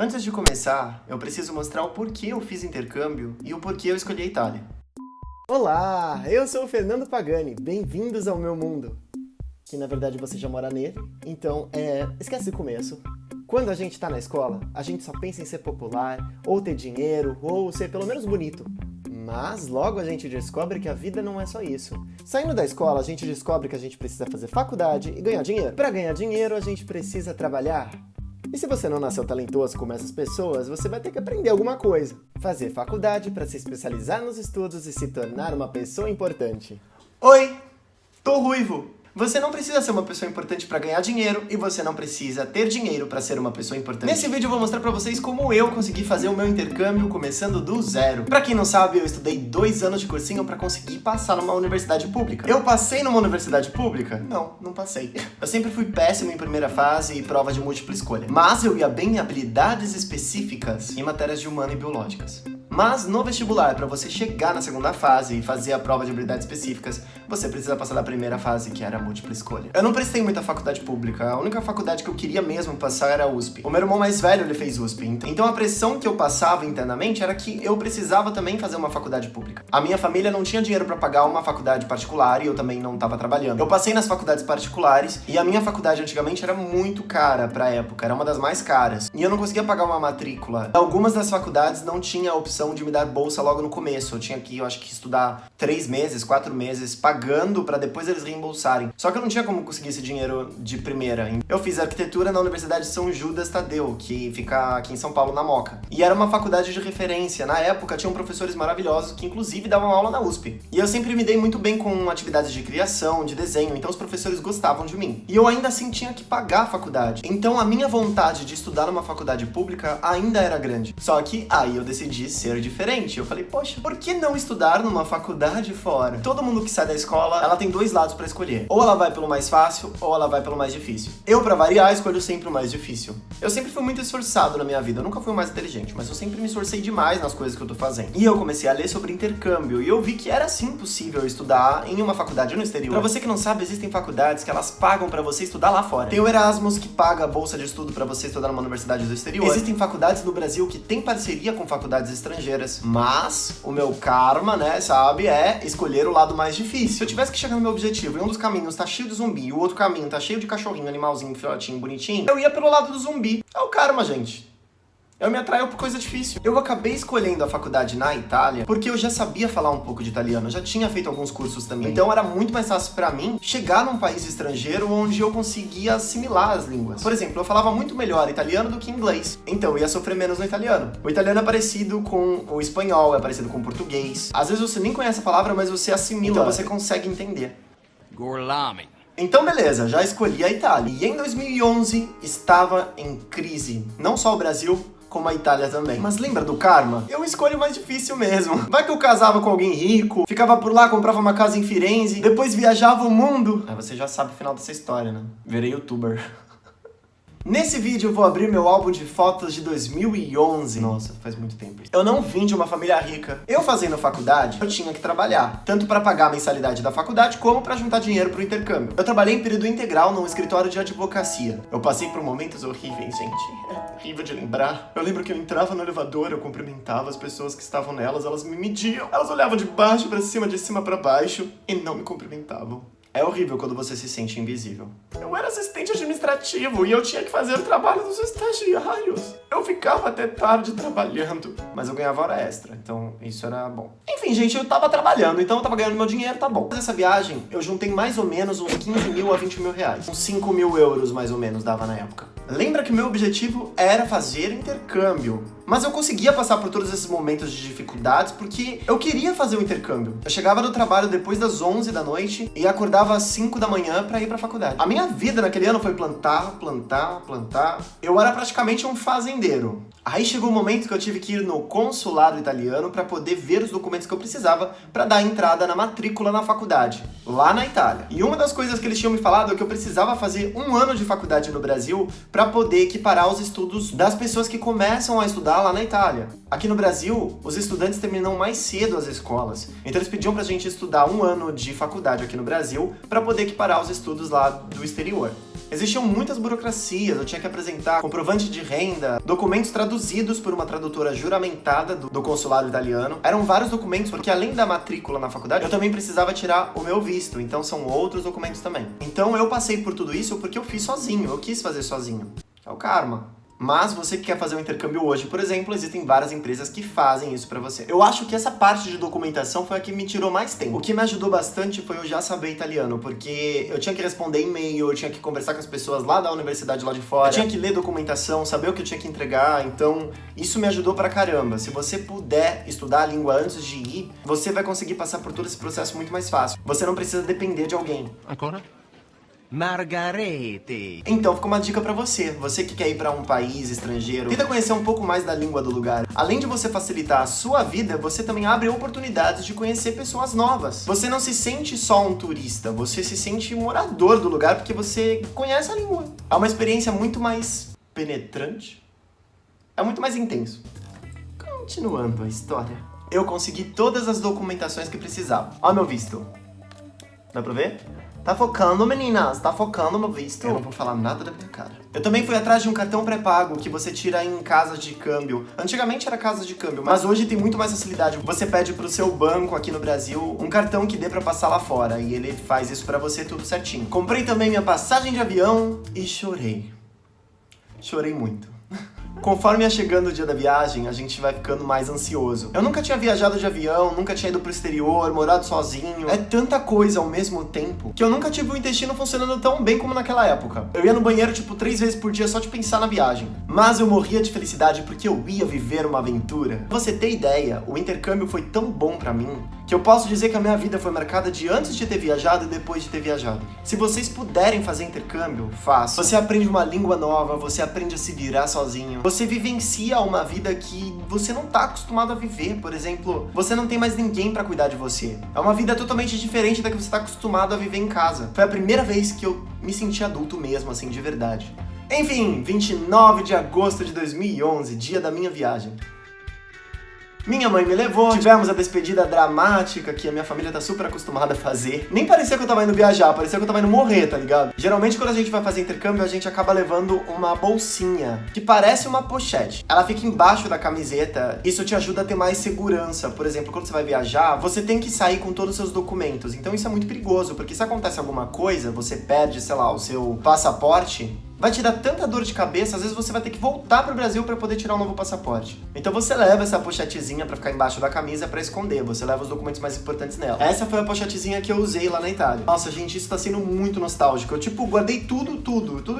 Antes de começar, eu preciso mostrar o porquê eu fiz intercâmbio e o porquê eu escolhi a Itália. Olá, eu sou o Fernando Pagani, bem-vindos ao meu mundo. Que na verdade você já mora nele, então esquece o começo. Quando a gente tá na escola, a gente só pensa em ser popular, ou ter dinheiro, ou ser pelo menos bonito. Mas logo a gente descobre que a vida não é só isso. Saindo da escola, a gente descobre que a gente precisa fazer faculdade e ganhar dinheiro. Para ganhar dinheiro, a gente precisa trabalhar. E se você não nasceu talentoso como essas pessoas, você vai ter que aprender alguma coisa. Fazer faculdade para se especializar nos estudos e se tornar uma pessoa importante. Oi, tô ruivo. Você não precisa ser uma pessoa importante para ganhar dinheiro e você não precisa ter dinheiro para ser uma pessoa importante. Nesse vídeo eu vou mostrar para vocês como eu consegui fazer o meu intercâmbio começando do zero. Para quem não sabe, eu estudei 2 anos de cursinho para conseguir passar numa universidade pública. Eu passei numa universidade pública? Não passei. Eu sempre fui péssimo em primeira fase e prova de múltipla escolha. Mas eu ia bem em habilidades específicas em matérias de humano e biológicas. Mas no vestibular, para você chegar na segunda fase e fazer a prova de habilidades específicas, você precisa passar da primeira fase, que era a múltipla escolha. Eu não prestei muita faculdade pública, a única faculdade que eu queria mesmo passar era a USP. O meu irmão mais velho, ele fez USP, então a pressão que eu passava internamente era que eu precisava também fazer uma faculdade pública. A minha família não tinha dinheiro para pagar uma faculdade particular e eu também não estava trabalhando. Eu passei nas faculdades particulares e a minha faculdade antigamente era muito cara pra época, era uma das mais caras. E eu não conseguia pagar uma matrícula. Algumas das faculdades não tinha a opção de me dar bolsa logo no começo. Eu tinha que, eu acho que estudar 3 meses, 4 meses, pagando pra depois eles reembolsarem. Só que eu não tinha como conseguir esse dinheiro de primeira. Eu fiz arquitetura na Universidade de São Judas Tadeu, que fica aqui em São Paulo, na Moca. E era uma faculdade de referência. Na época, tinham professores maravilhosos que, inclusive, davam aula na USP. E eu sempre me dei muito bem com atividades de criação, de desenho, então os professores gostavam de mim. E eu ainda assim tinha que pagar a faculdade. Então a minha vontade de estudar numa faculdade pública ainda era grande. Só que aí eu decidi ser diferente. Eu falei, poxa, por que não estudar numa faculdade fora? Todo mundo que sai da escola, ela tem 2 lados pra escolher. Ou ela vai pelo mais fácil, ou ela vai pelo mais difícil. Eu, pra variar, escolho sempre o mais difícil. Eu sempre fui muito esforçado na minha vida. Eu nunca fui o mais inteligente, mas eu sempre me esforcei demais nas coisas que eu tô fazendo. E eu comecei a ler sobre intercâmbio, e eu vi que era sim possível estudar em uma faculdade no exterior. Pra você que não sabe, existem faculdades que elas pagam pra você estudar lá fora. Tem o Erasmus, que paga a bolsa de estudo pra você estudar numa universidade do exterior. Existem faculdades no Brasil que têm parceria com faculdades estrangeiras, mas o meu karma, né, sabe, é escolher o lado mais difícil. Se eu tivesse que chegar no meu objetivo e um dos caminhos tá cheio de zumbi e o outro caminho tá cheio de cachorrinho, animalzinho, filhotinho, bonitinho, eu ia pelo lado do zumbi. É o karma, gente. Eu me atraio por coisa difícil. Eu acabei escolhendo a faculdade na Itália porque eu já sabia falar um pouco de italiano, eu já tinha feito alguns cursos também. Então era muito mais fácil pra mim chegar num país estrangeiro onde eu conseguia assimilar as línguas. Por exemplo, eu falava muito melhor italiano do que inglês, então eu ia sofrer menos no italiano. O italiano é parecido com o espanhol, é parecido com o português. Às vezes você nem conhece a palavra, mas você assimila, então você consegue entender. Gorlami. Então beleza, já escolhi a Itália. E em 2011 estava em crise, não só o Brasil, como a Itália também. Mas lembra do karma? Eu escolho o mais difícil mesmo. Vai que eu casava com alguém rico, ficava por lá, comprava uma casa em Firenze, depois viajava o mundo. Aí você já sabe o final dessa história, né? Virei youtuber. Nesse vídeo eu vou abrir meu álbum de fotos de 2011. Nossa, faz muito tempo isso. Eu não vim de uma família rica. Eu fazendo faculdade, eu tinha que trabalhar. Tanto para pagar a mensalidade da faculdade, como para juntar dinheiro pro intercâmbio. Eu trabalhei em período integral num escritório de advocacia. Eu passei por momentos horríveis, gente. É terrível de lembrar. Eu lembro que eu entrava no elevador, eu cumprimentava as pessoas que estavam nelas, elas me mediam. Elas olhavam de baixo para cima para baixo e não me cumprimentavam. É horrível quando você se sente invisível. Eu era assistente administrativo e eu tinha que fazer o trabalho dos estagiários. Eu ficava até tarde trabalhando, mas eu ganhava hora extra, então isso era bom. Enfim, gente, eu tava trabalhando, então eu tava ganhando meu dinheiro, tá bom. Nessa viagem, eu juntei mais ou menos uns 15 mil a 20 mil reais. Uns 5 mil euros, mais ou menos, dava na época. Lembra que meu objetivo era fazer intercâmbio. Mas eu conseguia passar por todos esses momentos de dificuldades porque eu queria fazer o intercâmbio. Eu chegava do trabalho depois das 11 da noite e acordava às 5 da manhã pra ir pra faculdade. A minha vida naquele ano foi plantar. Eu era praticamente um fazendeiro. Aí chegou o momento que eu tive que ir no consulado italiano pra poder ver os documentos que eu precisava pra dar entrada na matrícula na faculdade, lá na Itália. E uma das coisas que eles tinham me falado é que eu precisava fazer 1 ano de faculdade no Brasil pra poder equiparar os estudos das pessoas que começam a estudar lá na Itália. Aqui no Brasil, os estudantes terminam mais cedo as escolas, então eles pediam pra gente estudar 1 ano de faculdade aqui no Brasil pra poder equiparar os estudos lá do exterior. Existiam muitas burocracias, eu tinha que apresentar comprovante de renda, documentos traduzidos por uma tradutora juramentada do consulado italiano. Eram vários documentos, porque além da matrícula na faculdade, eu também precisava tirar o meu visto, então são outros documentos também. Então eu passei por tudo isso porque eu fiz sozinho, eu quis fazer sozinho. É o karma. Mas você que quer fazer um intercâmbio hoje, por exemplo, existem várias empresas que fazem isso pra você. Eu acho que essa parte de documentação foi a que me tirou mais tempo. O que me ajudou bastante foi eu já saber italiano, porque eu tinha que responder e-mail, eu tinha que conversar com as pessoas lá da universidade lá de fora, eu tinha que ler documentação, saber o que eu tinha que entregar, então isso me ajudou pra caramba. Se você puder estudar a língua antes de ir, você vai conseguir passar por todo esse processo muito mais fácil. Você não precisa depender de alguém. Ancora? Margarete. Então fica uma dica pra você que quer ir pra um país estrangeiro, tenta conhecer um pouco mais da língua do lugar. Além de você facilitar a sua vida, você também abre oportunidades de conhecer pessoas novas. Você não se sente só um turista, você se sente morador do lugar porque você conhece a língua. É uma experiência muito mais penetrante, é muito mais intenso. Continuando a história, eu consegui todas as documentações que precisava. Ó meu visto. Dá pra ver? Tá focando, meninas, tá focando meu visto. Eu não vou falar nada da minha cara. Eu também fui atrás de um cartão pré-pago que você tira em casas de câmbio. Antigamente era casas de câmbio, mas hoje tem muito mais facilidade. Você pede pro seu banco aqui no Brasil um cartão que dê pra passar lá fora e ele faz isso pra você tudo certinho. Comprei também minha passagem de avião e chorei. Chorei muito. Conforme ia chegando o dia da viagem, a gente vai ficando mais ansioso. Eu nunca tinha viajado de avião, nunca tinha ido pro exterior, morado sozinho. É tanta coisa ao mesmo tempo que eu nunca tive o intestino funcionando tão bem como naquela época. Eu ia no banheiro tipo 3 vezes por dia só de pensar na viagem. Mas eu morria de felicidade porque eu ia viver uma aventura. Pra você ter ideia, o intercâmbio foi tão bom pra mim que eu posso dizer que a minha vida foi marcada de antes de ter viajado e depois de ter viajado. Se vocês puderem fazer intercâmbio, façam. Você aprende uma língua nova, você aprende a se virar sozinho. Você vivencia uma vida que você não tá acostumado a viver. Por exemplo, você não tem mais ninguém pra cuidar de você. É uma vida totalmente diferente da que você tá acostumado a viver em casa. Foi a primeira vez que eu me senti adulto mesmo, assim, de verdade. Enfim, 29 de agosto de 2011, dia da minha viagem. Minha mãe me levou, tivemos a despedida dramática que a minha família tá super acostumada a fazer. Nem parecia que eu tava indo viajar, parecia que eu tava indo morrer, tá ligado? Geralmente quando a gente vai fazer intercâmbio, a gente acaba levando uma bolsinha, que parece uma pochete. Ela fica embaixo da camiseta, isso te ajuda a ter mais segurança. Por exemplo, quando você vai viajar, você tem que sair com todos os seus documentos. Então isso é muito perigoso, porque se acontece alguma coisa, você perde, sei lá, o seu passaporte, vai te dar tanta dor de cabeça, às vezes você vai ter que voltar pro Brasil pra poder tirar um novo passaporte. Então você leva essa pochetezinha pra ficar embaixo da camisa pra esconder, você leva os documentos mais importantes nela. Essa foi a pochetezinha que eu usei lá na Itália. Nossa, gente, isso tá sendo muito nostálgico. Eu, tipo, guardei tudo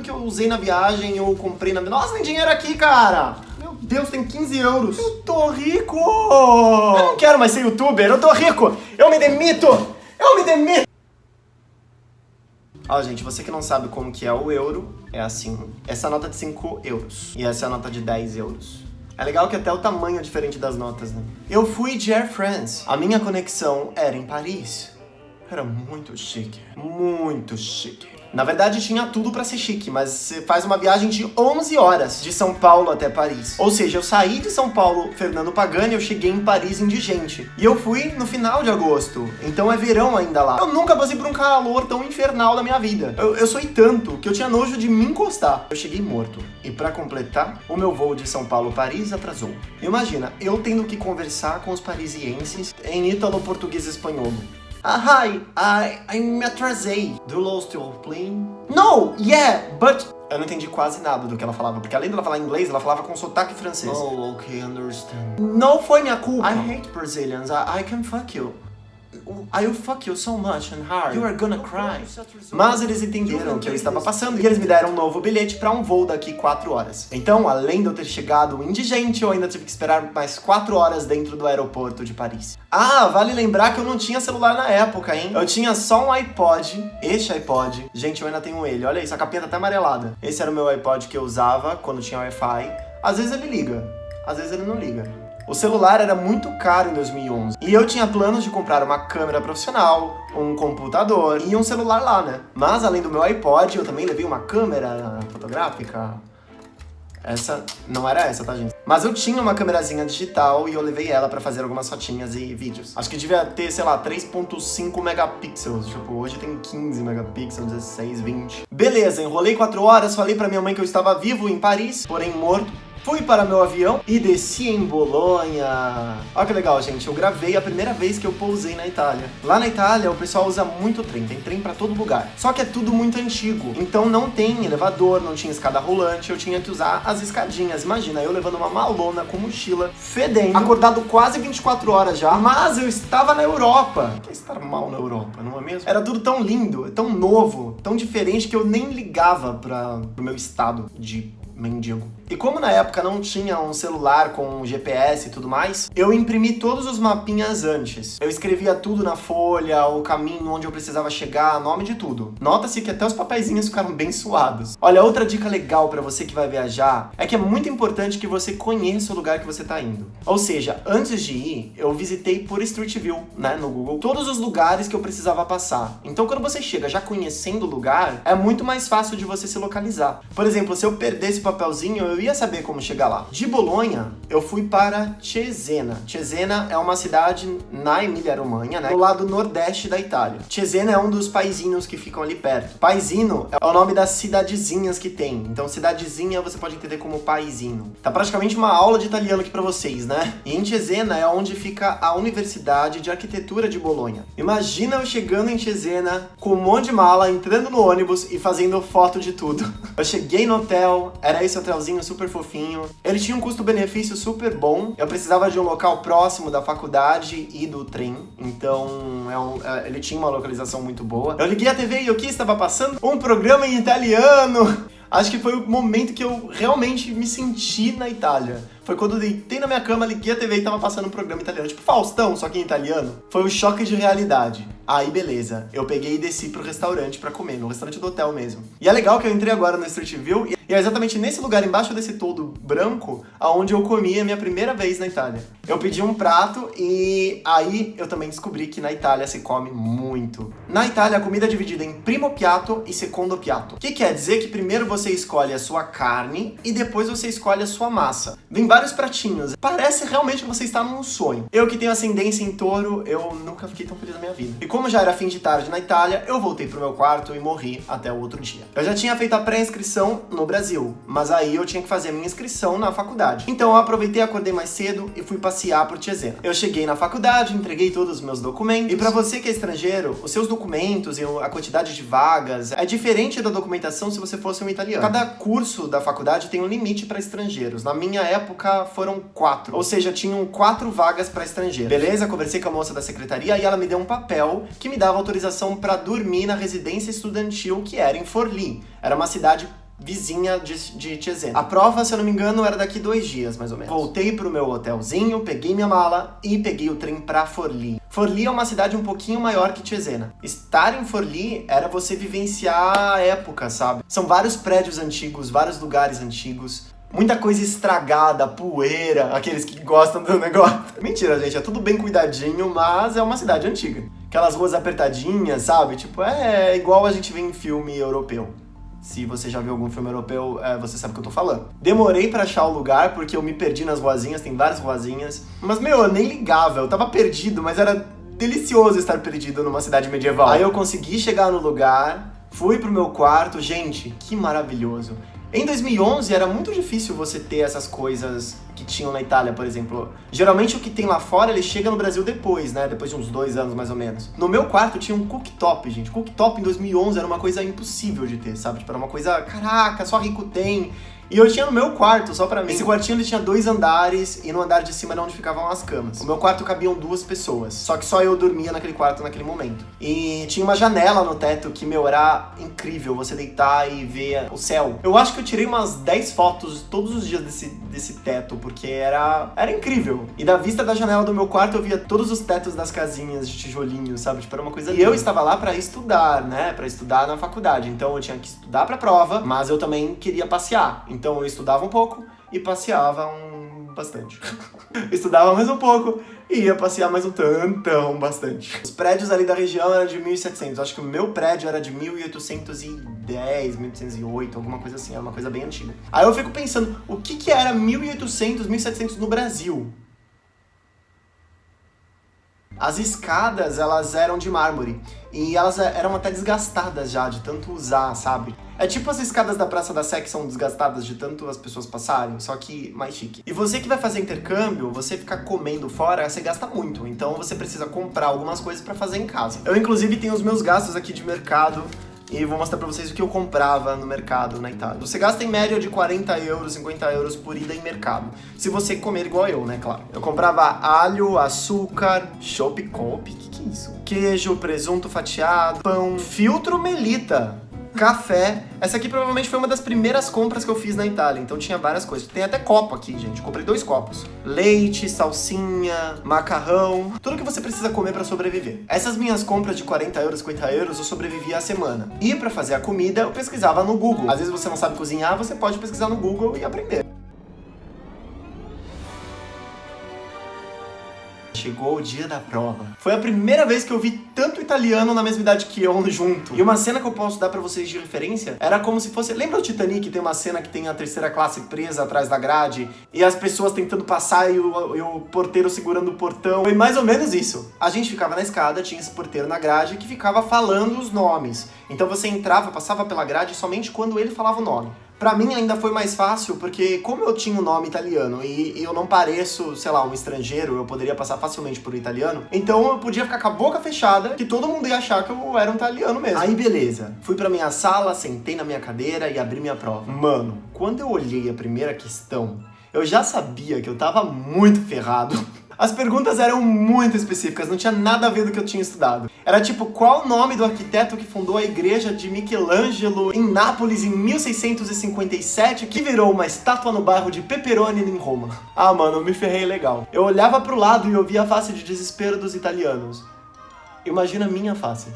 que eu usei na viagem, eu comprei na... Nossa, tem dinheiro aqui, cara! Meu Deus, tem 15 euros! Eu tô rico! Eu não quero mais ser youtuber, eu tô rico! Eu me demito! Eu me demito! Ó, gente, você que não sabe como que é o euro, é assim. Essa é a nota de 5 euros. E essa é a nota de 10 euros. É legal que até o tamanho é diferente das notas, né? Eu fui de Air France. A minha conexão era em Paris. Era muito chique. Muito chique. Na verdade, tinha tudo pra ser chique, mas você faz uma viagem de 11 horas de São Paulo até Paris. Ou seja, eu saí de São Paulo, Fernando Pagani, eu cheguei em Paris indigente. E eu fui no final de agosto, então é verão ainda lá. Eu nunca passei por um calor tão infernal da minha vida. Eu suei tanto que eu tinha nojo de me encostar. Eu cheguei morto. E pra completar, o meu voo de São Paulo-Paris atrasou. Imagina, eu tendo que conversar com os parisienses em ítalo-português e espanhol. Hi, I me atrasei. Do you lost your plane? No, yeah, but... Eu não entendi quase nada do que ela falava, porque além dela falar inglês, ela falava com sotaque francês. Oh, okay, understand. Não foi minha culpa. I hate Brazilians, I can fuck you. I will fuck you so much and hard. You are gonna cry. Mas eles entenderam que eu estava passando e eles me deram um novo bilhete para um voo daqui 4 horas. Então, além de eu ter chegado indigente, eu ainda tive que esperar mais 4 horas dentro do aeroporto de Paris. Ah, vale lembrar que eu não tinha celular na época, hein? Eu tinha só um iPod, este iPod. Gente, eu ainda tenho ele, olha isso, a capinha tá até amarelada. Esse era o meu iPod que eu usava quando tinha Wi-Fi. Às vezes ele liga, às vezes ele não liga. O celular era muito caro em 2011. E eu tinha planos de comprar uma câmera profissional, um computador e um celular lá, né? Mas além do meu iPod, eu também levei uma câmera fotográfica. Essa não era essa, tá, gente? Mas eu tinha uma câmerazinha digital e eu levei ela pra fazer algumas fotinhas e vídeos. Acho que devia ter, sei lá, 3.5 megapixels. Tipo, hoje tem 15 megapixels, 16, 20. Beleza, enrolei 4 horas, falei pra minha mãe que eu estava vivo em Paris, porém morto. Fui para meu avião e desci em Bolonha. Olha que legal, gente. Eu gravei a primeira vez que eu pousei na Itália. Lá na Itália, o pessoal usa muito trem. Tem trem pra todo lugar. Só que é tudo muito antigo. Então não tem elevador, não tinha escada rolante. Eu tinha que usar as escadinhas. Imagina, eu levando uma malona com mochila, fedendo, acordado quase 24 horas já. Mas eu estava na Europa. Por que estar mal na Europa, não é mesmo? Era tudo tão lindo, tão novo, tão diferente que eu nem ligava pro meu estado de mendigo. E como na época não tinha um celular com GPS e tudo mais, eu imprimi todos os mapinhas antes. Eu escrevia tudo na folha, o caminho onde eu precisava chegar, nome de tudo. Nota-se que até os papeizinhos ficaram bem suados. Olha, outra dica legal pra você que vai viajar é que é muito importante que você conheça o lugar que você tá indo. Ou seja, antes de ir, eu visitei por Street View, né, no Google, todos os lugares que eu precisava passar. Então quando você chega já conhecendo o lugar, é muito mais fácil de você se localizar. Por exemplo, se eu perdesse o papelzinho, eu ia saber como chegar lá. De Bolonha, eu fui para Cesena. Cesena é uma cidade na Emília-Romanha, né? Do lado nordeste da Itália. Cesena é um dos paizinhos que ficam ali perto. Paisino é o nome das cidadezinhas que tem. Então, cidadezinha você pode entender como paisino. Tá praticamente uma aula de italiano aqui pra vocês, né? E em Cesena é onde fica a Universidade de Arquitetura de Bolonha. Imagina eu chegando em Cesena com um monte de mala, entrando no ônibus e fazendo foto de tudo. Eu cheguei no hotel, era esse hotelzinho super fofinho. Ele tinha um custo-benefício super bom. Eu precisava de um local próximo da faculdade e do trem. Então, ele tinha uma localização muito boa. Eu liguei a TV e o que estava passando? Um programa em italiano! Acho que foi o momento que eu realmente me senti na Itália. Foi quando eu deitei na minha cama, liguei a TV e tava passando um programa italiano. Tipo Faustão, só que em italiano. Foi um choque de realidade. Aí, beleza. Eu peguei e desci pro restaurante pra comer, no restaurante do hotel mesmo. E é legal que eu entrei agora no Street View e é exatamente nesse lugar, embaixo desse toldo branco, aonde eu comi a minha primeira vez na Itália. Eu pedi um prato e aí eu também descobri que na Itália se come muito. Na Itália, a comida é dividida em primo piatto e secondo piatto. Que quer dizer que primeiro você escolhe a sua carne e depois você escolhe a sua massa. Vem vários pratinhos. Parece realmente que você está num sonho. Eu que tenho ascendência em touro, eu nunca fiquei tão feliz na minha vida. E como já era fim de tarde na Itália, eu voltei pro meu quarto e morri até o outro dia. Eu já tinha feito a pré-inscrição no Brasil, mas aí eu tinha que fazer a minha inscrição na faculdade. Então eu aproveitei, acordei mais cedo e fui passear por Cesena. Eu cheguei na faculdade, entreguei todos os meus documentos. E pra você que é estrangeiro, os seus documentos e a quantidade de vagas é diferente da documentação se você fosse um italiano. Cada curso da faculdade tem um limite para estrangeiros. Na minha época foram 4. Ou seja, tinham 4 vagas para estrangeiros. Beleza, conversei com a moça da secretaria e ela me deu um papel que me dava autorização para dormir na residência estudantil que era em Forlì. Era uma cidade vizinha de Cesena. A prova, se eu não me engano, era daqui 2 dias, mais ou menos. Voltei pro meu hotelzinho, peguei minha mala e peguei o trem pra Forlì. Forlì é uma cidade um pouquinho maior que Cesena. Estar em Forlì era você vivenciar a época, sabe? São vários prédios antigos, vários lugares antigos. Muita coisa estragada, poeira, aqueles que gostam do negócio. Mentira, gente, é tudo bem cuidadinho, mas é uma cidade antiga. Aquelas ruas apertadinhas, sabe? Tipo, é igual a gente vê em filme europeu. Se você já viu algum filme europeu, você sabe o que eu tô falando. Demorei pra achar o lugar, porque eu me perdi nas ruazinhas, tem várias ruazinhas. Mas, meu, eu nem ligava, eu tava perdido, mas era delicioso estar perdido numa cidade medieval. Aí eu consegui chegar no lugar, fui pro meu quarto, gente, que maravilhoso. Em 2011 era muito difícil você ter essas coisas que tinham na Itália, por exemplo. Geralmente o que tem lá fora, ele chega no Brasil depois, né? Depois de uns 2 anos, mais ou menos. No meu quarto tinha um cooktop, gente. Cooktop em 2011 era uma coisa impossível de ter, sabe? Tipo, era uma coisa, caraca, só rico tem. E eu tinha no meu quarto, só pra mim. Esse quartinho ele tinha 2 andares e no andar de cima era onde ficavam as camas. O meu quarto cabiam 2 pessoas, só que só eu dormia naquele quarto naquele momento. E tinha uma janela no teto que, meu, era incrível você deitar e ver o céu. Eu acho que eu tirei umas 10 fotos todos os dias desse teto, porque era incrível. E da vista da janela do meu quarto eu via todos os tetos das casinhas de tijolinho, sabe? Tipo, era uma coisa linda. E eu estava lá pra estudar, né? Pra estudar na faculdade. Então eu tinha que estudar pra prova, mas eu também queria passear. Então eu estudava um pouco e passeava bastante. Estudava mais um pouco e ia passear mais um tantão bastante. Os prédios ali da região eram de 1.700. Acho que o meu prédio era de 1810, 1808, alguma coisa assim. Era uma coisa bem antiga. Aí eu fico pensando, o que era 1800, 1700 no Brasil? As escadas, elas eram de mármore. E elas eram até desgastadas já, de tanto usar, sabe? É tipo as escadas da Praça da Sé que são desgastadas de tanto as pessoas passarem, só que mais chique. E você que vai fazer intercâmbio, você ficar comendo fora, você gasta muito. Então você precisa comprar algumas coisas pra fazer em casa. Eu, inclusive, tenho os meus gastos aqui de mercado. E vou mostrar pra vocês o que eu comprava no mercado na Itália. Você gasta em média de 40 euros, 50 euros por ida em mercado. Se você comer igual eu, né, claro. Eu comprava alho, açúcar, chopp cope, que é isso? Queijo, presunto fatiado, pão, filtro Melita, café. Essa aqui provavelmente foi uma das primeiras compras que eu fiz na Itália, então tinha várias coisas. Tem até copo aqui, gente. Comprei 2 copos. Leite, salsinha, macarrão, tudo que você precisa comer pra sobreviver. Essas minhas compras de 40 euros, 50 euros, eu sobrevivia a semana. E pra fazer a comida, eu pesquisava no Google. Às vezes você não sabe cozinhar, você pode pesquisar no Google e aprender. Chegou o dia da prova. Foi a primeira vez que eu vi tanto italiano na mesma idade que eu junto. E uma cena que eu posso dar pra vocês de referência era como se fosse... Lembra o Titanic? Tem uma cena que tem a terceira classe presa atrás da grade e as pessoas tentando passar e o porteiro segurando o portão. Foi mais ou menos isso. A gente ficava na escada, tinha esse porteiro na grade que ficava falando os nomes. Então você entrava, passava pela grade somente quando ele falava o nome. Pra mim ainda foi mais fácil, porque como eu tinha um nome italiano e eu não pareço, sei lá, um estrangeiro, eu poderia passar facilmente por um italiano, então eu podia ficar com a boca fechada, que todo mundo ia achar que eu era um italiano mesmo. Aí beleza, fui pra minha sala, sentei na minha cadeira e abri minha prova. Mano, quando eu olhei a primeira questão, eu já sabia que eu tava muito ferrado. As perguntas eram muito específicas, não tinha nada a ver do que eu tinha estudado. Era tipo, qual o nome do arquiteto que fundou a igreja de Michelangelo em Nápoles em 1657, que virou uma estátua no bairro de Pepperoni em Roma? Ah, mano, eu me ferrei legal. Eu olhava pro lado e eu via a face de desespero dos italianos. Imagina a minha face.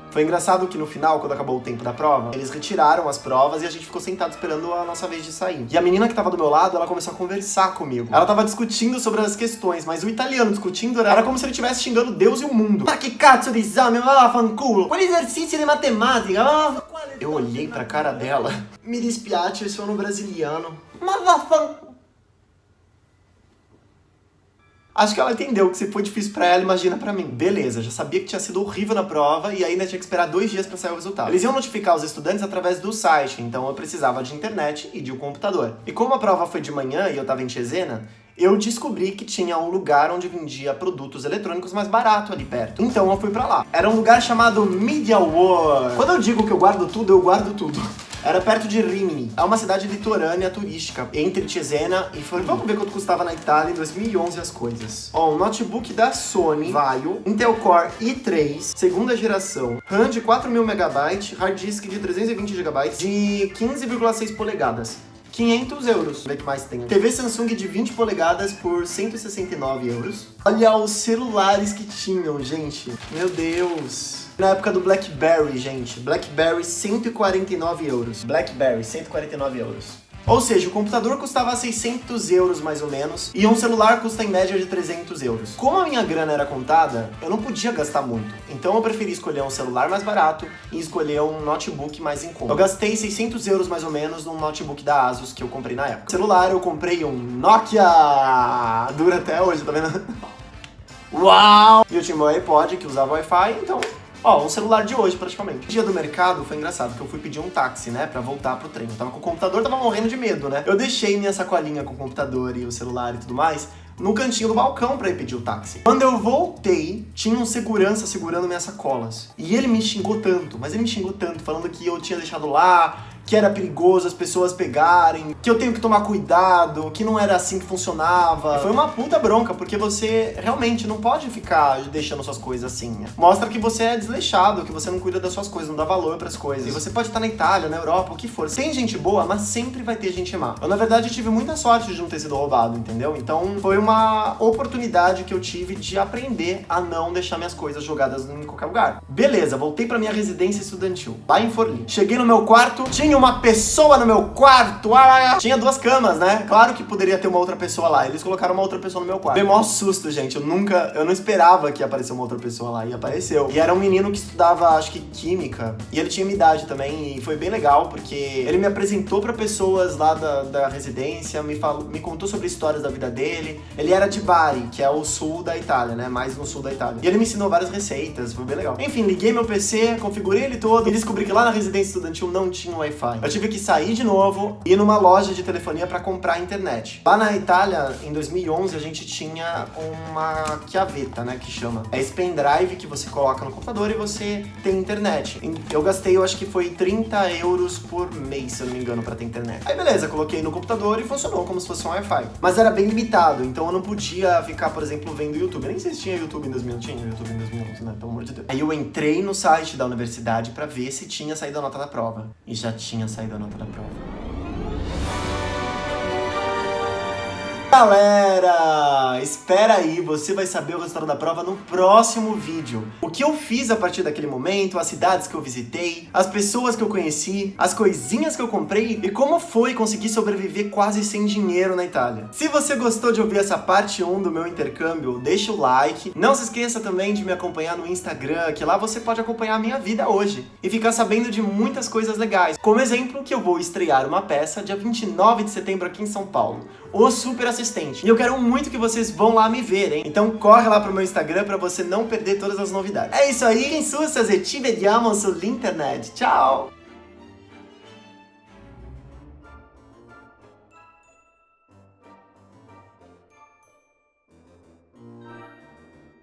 Foi engraçado que no final, quando acabou o tempo da prova, eles retiraram as provas e a gente ficou sentado esperando a nossa vez de sair. E a menina que tava do meu lado, ela começou a conversar comigo. Ela tava discutindo sobre as questões, mas o italiano discutindo era como se ele estivesse xingando Deus e o mundo. Ma que cazzo di esame, ma fanculo! Quali esercizi di matematica? Eu olhei pra cara dela. Mi dispiace, eu sono brasiliano. Ma vaffanculo! Acho que ela entendeu que se foi difícil pra ela, imagina pra mim. Beleza, já sabia que tinha sido horrível na prova e ainda tinha que esperar 2 dias pra sair o resultado. Eles iam notificar os estudantes através do site, então eu precisava de internet e de um computador. E como a prova foi de manhã e eu tava em Cesena, eu descobri que tinha um lugar onde vendia produtos eletrônicos mais barato ali perto. Então eu fui pra lá. Era um lugar chamado Media World. Quando eu digo que eu guardo tudo, eu guardo tudo. Era perto de Rimini. É uma cidade litorânea turística, entre Cesena e Forlì. Vamos ver quanto custava na Itália em 2011 as coisas. Ó, um notebook da Sony, Vaio, Intel Core i3, segunda geração, RAM de 4.000 MB, hard disk de 320 GB, de 15,6 polegadas. 500 euros. Vamos ver o que mais tem. TV Samsung de 20 polegadas por 169 euros. Olha os celulares que tinham, gente. Meu Deus. Na época do BlackBerry, gente. BlackBerry, 149 euros. BlackBerry, 149 euros. Ou seja, o computador custava 600 euros mais ou menos, e um celular custa em média de 300 euros. Como a minha grana era contada, eu não podia gastar muito. Então eu preferi escolher um celular mais barato e escolher um notebook mais em conta. Eu gastei 600 euros mais ou menos num notebook da Asus que eu comprei na época. Celular, eu comprei um Nokia! Dura até hoje, tá vendo? Uau! E eu tinha meu iPod que usava Wi-Fi, então... Ó, um celular de hoje, praticamente. O dia do mercado foi engraçado, porque eu fui pedir um táxi, né, pra voltar pro trem. Eu tava com o computador, tava morrendo de medo, né? Eu deixei minha sacolinha com o computador e o celular e tudo mais no cantinho do balcão pra ir pedir o táxi. Quando eu voltei, tinha um segurança segurando minhas sacolas. E ele me xingou tanto, mas ele me xingou tanto, falando que eu tinha deixado lá, que era perigoso as pessoas pegarem, que eu tenho que tomar cuidado, que não era assim que funcionava. E foi uma puta bronca, porque você realmente não pode ficar deixando suas coisas assim, né? Mostra que você é desleixado, que você não cuida das suas coisas, não dá valor pras coisas. E você pode estar na Itália, na Europa, o que for. Tem gente boa, mas sempre vai ter gente má. Eu, na verdade, tive muita sorte de não ter sido roubado, entendeu? Então, foi uma oportunidade que eu tive de aprender a não deixar minhas coisas jogadas em qualquer lugar. Beleza, voltei pra minha residência estudantil, lá em Forlì. Cheguei no meu quarto, tinha tinha uma pessoa no meu quarto. Tinha 2 camas, né? Claro que poderia ter uma outra pessoa lá. Eles colocaram uma outra pessoa no meu quarto. Dei maior susto, gente. Eu não esperava que ia aparecer uma outra pessoa lá. E apareceu. E era um menino que estudava, acho que química. E ele tinha minha idade também. E foi bem legal, porque ele me apresentou pra pessoas lá da residência, me contou sobre histórias da vida dele. Ele era de Bari, que é o sul da Itália, né? Mais no sul da Itália. E ele me ensinou várias receitas. Foi bem legal. Enfim, liguei meu PC, configurei ele todo e descobri que lá na residência estudantil não tinha Wi-Fi. Eu tive que sair de novo e ir numa loja de telefonia pra comprar internet. Lá na Itália, em 2011, a gente tinha uma chiavetta, né, que chama. É esse pendrive que você coloca no computador e você tem internet. Eu gastei, eu acho que foi 30 euros por mês, se eu não me engano, pra ter internet. Aí beleza, coloquei no computador e funcionou como se fosse um Wi-Fi. Mas era bem limitado, então eu não podia ficar, por exemplo, vendo YouTube. Eu nem sei se tinha YouTube em 2000, tinha YouTube em 2011, né, pelo amor de Deus. Aí eu entrei no site da universidade pra ver se tinha saído a nota da prova. E já tinha saído a nota da prova. Galera, espera aí, você vai saber o resultado da prova no próximo vídeo. O que eu fiz a partir daquele momento, as cidades que eu visitei, as pessoas que eu conheci, as coisinhas que eu comprei e como foi conseguir sobreviver quase sem dinheiro na Itália. Se você gostou de ouvir essa parte 1 do meu intercâmbio, deixa o like. Não se esqueça também de me acompanhar no Instagram, que lá você pode acompanhar a minha vida hoje e ficar sabendo de muitas coisas legais. Como exemplo, que eu vou estrear uma peça dia 29 de setembro aqui em São Paulo. O Super Assistente. E eu quero muito que vocês vão lá me ver, hein? Então corre lá pro meu Instagram pra você não perder todas as novidades. É isso aí, sussas e ci vediamo sull'internet. Tchau!